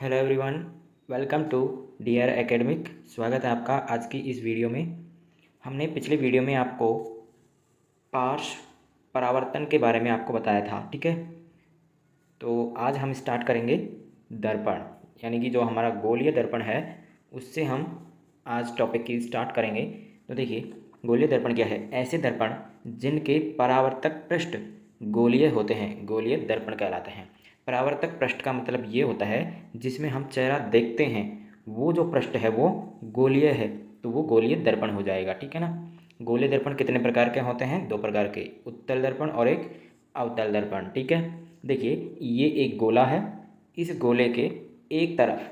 Hello everyone, welcome to Dear Academic. स्वागत है आपका आज की इस वीडियो में। हमने पिछले वीडियो में आपको पार्श्व परावर्तन के बारे में आपको बताया था, ठीक है। तो आज हम स्टार्ट करेंगे दर्पण, यानी कि जो हमारा गोलीय दर्पण है उससे हम आज टॉपिक की स्टार्ट करेंगे। तो देखिए, गोलीय दर्पण क्या है? ऐसे दर्पण जिनके परावर्तक पृष्ठ गोलीय होते हैं, गोलीय दर्पण कहलाते हैं। परावर्तक पृष्ठ का मतलब ये होता है जिसमें हम चेहरा देखते हैं, वो जो पृष्ठ है वो गोलीय है, तो वो गोलीय दर्पण हो जाएगा, ठीक है ना। गोलीय दर्पण कितने प्रकार के होते हैं? दो प्रकार के, उत्तल दर्पण और एक अवतल दर्पण, ठीक है। देखिए, ये एक गोला है। इस गोले के एक तरफ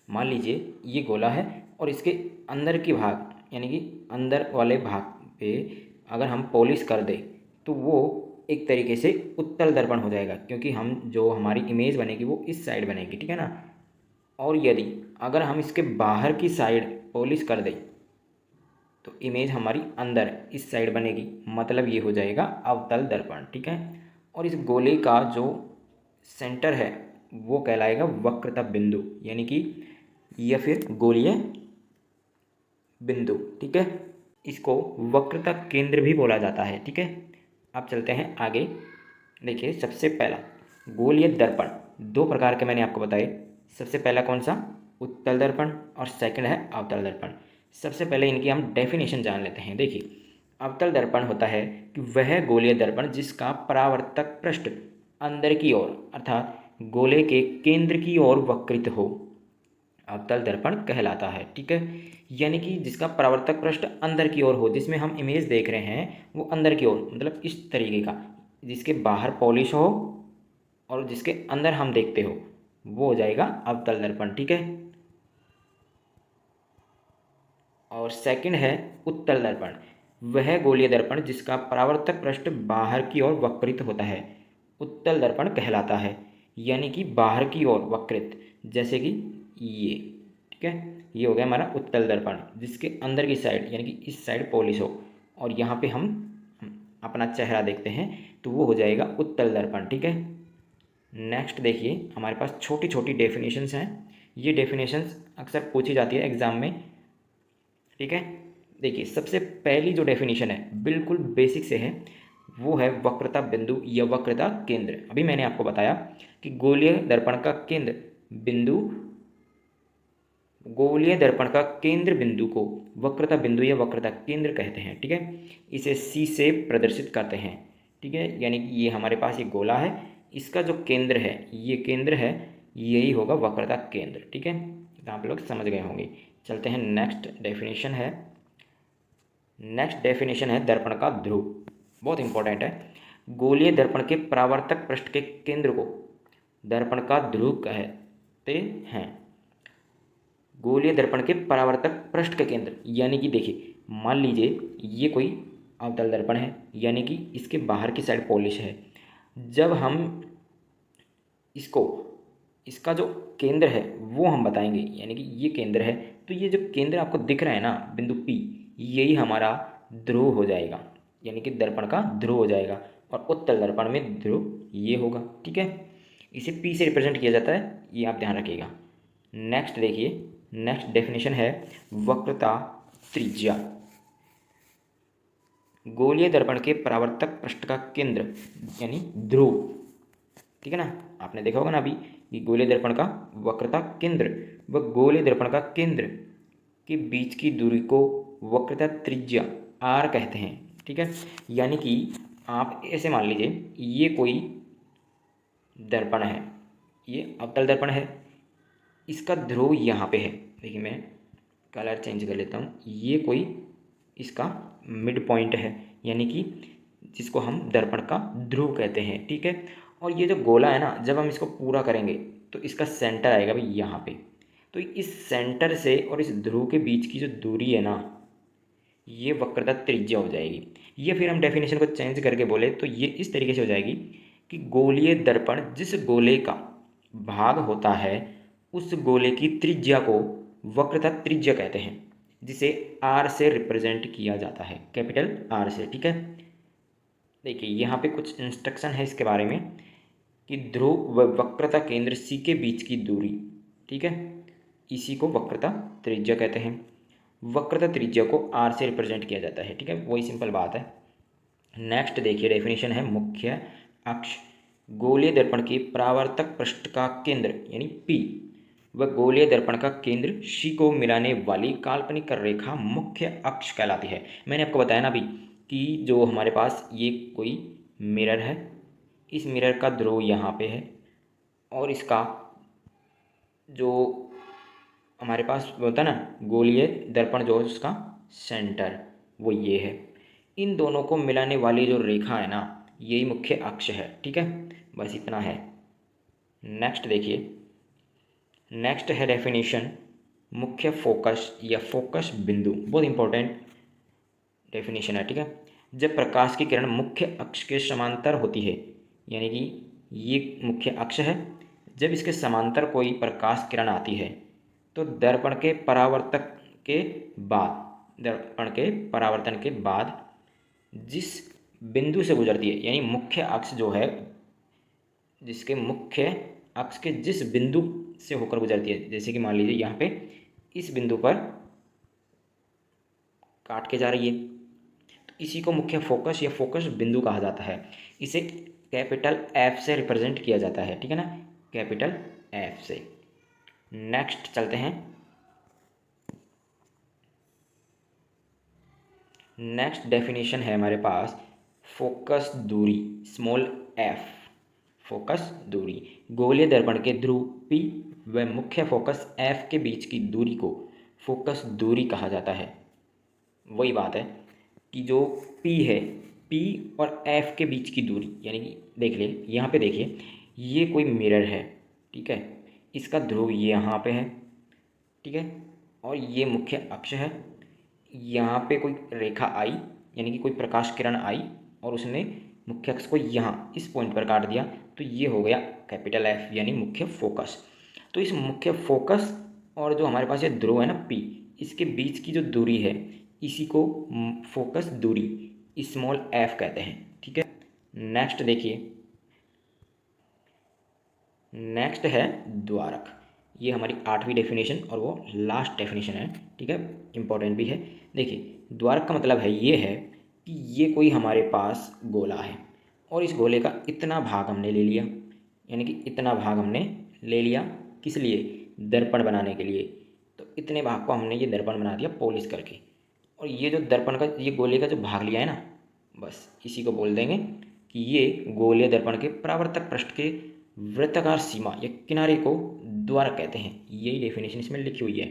मान लीजिए ये गोला है और इसके अंदर की भाग, यानी कि अंदर वाले भाग पे अगर हम पॉलिश कर दें तो वो एक तरीके से उत्तल दर्पण हो जाएगा, क्योंकि हम जो हमारी इमेज बनेगी वो इस साइड बनेगी, ठीक है ना। और यदि अगर हम इसके बाहर की साइड पॉलिश कर दें तो इमेज हमारी अंदर इस साइड बनेगी, मतलब ये हो जाएगा अवतल दर्पण, ठीक है। और इस गोले का जो सेंटर है वो कहलाएगा वक्रता बिंदु, यानी कि या फिर गोलीय बिंदु, ठीक है। इसको वक्रता केंद्र भी बोला जाता है, ठीक है। अब चलते हैं आगे। देखिए, सबसे पहला गोलीय दर्पण दो प्रकार के मैंने आपको बताए। सबसे पहला कौन सा? उत्तल दर्पण, और सेकंड है अवतल दर्पण। सबसे पहले इनकी हम डेफिनेशन जान लेते हैं। देखिए, अवतल दर्पण होता है कि वह गोलीय दर्पण जिसका परावर्तक पृष्ठ अंदर की ओर अर्थात गोले के केंद्र की ओर वक्रित हो, अवतल दर्पण कहलाता है, ठीक है। यानी कि जिसका परावर्तक पृष्ठ अंदर की ओर हो, जिसमें हम इमेज देख रहे हैं वो अंदर की ओर, मतलब इस तरीके का, जिसके बाहर पॉलिश हो और जिसके अंदर हम देखते हो, वो हो जाएगा अवतल दर्पण, ठीक है। और सेकंड है उत्तल दर्पण, वह गोलीय दर्पण जिसका परावर्तक पृष्ठ बाहर की ओर वक्रित होता है, उत्तल दर्पण कहलाता है। यानी कि बाहर की ओर वक्रित, जैसे कि ये, ठीक है। ये हो गया हमारा उत्तल दर्पण, जिसके अंदर की साइड यानी कि इस साइड पॉलिश हो और यहाँ पे हम अपना चेहरा देखते हैं, तो वो हो जाएगा उत्तल दर्पण, ठीक है। नेक्स्ट देखिए, हमारे पास छोटी छोटी डेफिनेशंस हैं। ये डेफिनेशंस अक्सर पूछी जाती है एग्ज़ाम में, ठीक है। देखिए, सबसे पहली जो डेफिनेशन है बिल्कुल बेसिक से है, वो है वक्रता बिंदु या वक्रता केंद्र। अभी मैंने आपको बताया कि गोलीय दर्पण का केंद्र बिंदु, गोलीय दर्पण का केंद्र बिंदु को वक्रता बिंदु या वक्रता केंद्र कहते हैं, ठीक है। इसे सी से प्रदर्शित करते हैं, ठीक है। यानी कि ये हमारे पास एक गोला है, इसका जो केंद्र है, ये केंद्र है, यही होगा वक्रता केंद्र, ठीक है। तो आप लोग समझ गए होंगे। चलते हैं नेक्स्ट डेफिनेशन है। नेक्स्ट डेफिनेशन है दर्पण का ध्रुव, बहुत इंपॉर्टेंट है। गोलीय दर्पण के परावर्तक पृष्ठ के केंद्र को दर्पण का ध्रुव कहते हैं। गोलीय दर्पण के परावर्तक पृष्ठ के केंद्र, यानी कि देखिए, मान लीजिए ये कोई अवतल दर्पण है, यानी कि इसके बाहर की साइड पॉलिश है। जब हम इसको, इसका जो केंद्र है वो हम बताएंगे, यानी कि ये केंद्र है, तो ये जो केंद्र आपको दिख रहा है ना, बिंदु P, यही हमारा ध्रुव हो जाएगा, यानी कि दर्पण का ध्रुव हो जाएगा। और उत्तल दर्पण में ध्रुव ये होगा, ठीक है। इसे P से रिप्रेजेंट किया जाता है, ये आप ध्यान रखिएगा। नेक्स्ट देखिए, नेक्स्ट डेफिनेशन है वक्रता त्रिज्या। गोलीय दर्पण के परावर्तक पृष्ठ का केंद्र यानी ध्रुव, ठीक है ना। आपने देखा होगा ना अभी कि गोलीय दर्पण का वक्रता केंद्र व गोलीय दर्पण का केंद्र के बीच की दूरी को वक्रता त्रिज्या आर कहते हैं, ठीक है। यानी कि आप ऐसे मान लीजिए ये कोई दर्पण है, ये अवतल दर्पण है, इसका ध्रुव यहाँ पे है। देखिए, मैं कलर चेंज कर लेता हूँ। ये कोई इसका मिड पॉइंट है, यानी कि जिसको हम दर्पण का ध्रुव कहते हैं, ठीक है। और ये जो गोला है ना, जब हम इसको पूरा करेंगे तो इसका सेंटर आएगा भाई यहाँ पे। तो इस सेंटर से और इस ध्रुव के बीच की जो दूरी है ना, ये वक्रता त्रिज्या हो जाएगी। ये फिर हम डेफिनेशन को चेंज करके बोले तो ये इस तरीके से हो जाएगी कि गोलीय दर्पण जिस गोले का भाग होता है उस गोले की त्रिज्या को वक्रता त्रिज्या कहते हैं, जिसे आर से रिप्रेजेंट किया जाता है, कैपिटल आर से, ठीक है। देखिए, यहाँ पे कुछ इंस्ट्रक्शन है इसके बारे में कि ध्रुव व वक्रता केंद्र सी के बीच की दूरी, ठीक है, इसी को वक्रता त्रिज्या कहते हैं। वक्रता त्रिज्या को आर से रिप्रेजेंट किया जाता है, ठीक है, वही सिंपल बात है। नेक्स्ट देखिए डेफिनेशन है मुख्य अक्ष। गोलीय दर्पण के परावर्तक पृष्ठ का केंद्र यानी पी व गोलीय दर्पण का केंद्र सी को मिलाने वाली काल्पनिक रेखा मुख्य अक्ष कहलाती है। मैंने आपको बताया ना अभी कि जो हमारे पास ये कोई मिरर है, इस मिरर का ध्रुव यहाँ पे है और इसका जो हमारे पास होता है ना गोलीय दर्पण जो है उसका सेंटर वो ये है। इन दोनों को मिलाने वाली जो रेखा है ना यही मुख्य अक्ष है, ठीक है, बस इतना है। नेक्स्ट देखिए, नेक्स्ट है डेफिनेशन मुख्य फोकस या फोकस बिंदु, बहुत इंपॉर्टेंट डेफिनेशन है, ठीक है। जब प्रकाश की किरण मुख्य अक्ष के समांतर होती है, यानी कि ये मुख्य अक्ष है, जब इसके समांतर कोई प्रकाश किरण आती है तो दर्पण के परावर्तन के बाद जिस बिंदु से गुजरती है, यानी मुख्य अक्ष जो है जिसके मुख्य अक्ष के जिस बिंदु से होकर गुजरती है, जैसे कि मान लीजिए यहाँ पे इस बिंदु पर काट के जा रही है, तो इसी को मुख्य फोकस या फोकस बिंदु कहा जाता है। इसे कैपिटल एफ से रिप्रेजेंट किया जाता है, ठीक है ना, कैपिटल एफ से। नेक्स्ट चलते हैं, नेक्स्ट डेफिनेशन है हमारे पास फोकस दूरी, स्मॉल एफ, फोकस दूरी। गोलीय दर्पण के ध्रुव पी व मुख्य फोकस एफ के बीच की दूरी को फोकस दूरी कहा जाता है। वही बात है कि जो पी है, पी और एफ के बीच की दूरी, यानी कि देख ले यहाँ पे देखिए ये कोई मिरर है, ठीक है, इसका ध्रुव ये यहाँ पे है, ठीक है, और ये मुख्य अक्ष है। यहाँ पे कोई रेखा आई यानी कि कोई प्रकाश किरण आई और उसने मुख्य अक्ष को यहाँ इस पॉइंट पर काट दिया, तो ये हो गया कैपिटल एफ यानी मुख्य फोकस। तो इस मुख्य फोकस और जो हमारे पास ये ध्रुव है ना पी, इसके बीच की जो दूरी है इसी को फोकस दूरी स्मॉल एफ कहते हैं, ठीक है। नेक्स्ट देखिए, नेक्स्ट है द्वारक। ये हमारी 8वीं डेफिनेशन और वो लास्ट डेफिनेशन है, ठीक है, इंपॉर्टेंट भी है। देखिए द्वारक का मतलब है ये है कि ये कोई हमारे पास गोला है और इस गोले का इतना भाग हमने ले लिया, यानी कि इतना भाग हमने ले लिया किस लिए, दर्पण बनाने के लिए। तो इतने भाग को हमने ये दर्पण बना दिया पॉलिश करके, और ये जो दर्पण का ये गोले का जो भाग लिया है ना, बस इसी को बोल देंगे कि ये गोलीय दर्पण के परावर्तक पृष्ठ के वृत्ताकार सीमा या किनारे को द्वारक कहते हैं। यही डेफिनेशन इसमें लिखी हुई है।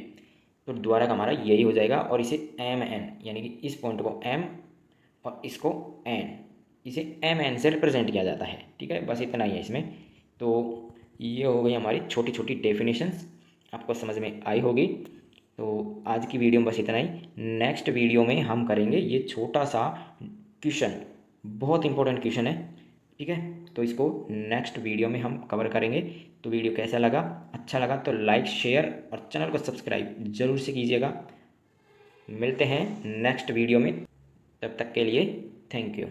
तो द्वारक हमारा यही हो जाएगा और इसे एम एन यानी कि इस पॉइंट को एम और इसको एन, इसे एम एन से रिप्रेजेंट किया जाता है, ठीक है, बस इतना ही है इसमें। तो ये हो गई हमारी छोटी छोटी डेफिनेशंस, आपको समझ में आई होगी। तो आज की वीडियो में बस इतना ही। नेक्स्ट वीडियो में हम करेंगे ये छोटा सा क्वेश्चन, बहुत इंपॉर्टेंट क्वेश्चन है, ठीक है, तो इसको नेक्स्ट वीडियो में हम कवर करेंगे। तो वीडियो कैसा लगा, अच्छा लगा तो लाइक शेयर और चैनल को सब्सक्राइब जरूर से कीजिएगा। मिलते हैं नेक्स्ट वीडियो में, तब तक के लिए थैंक यू।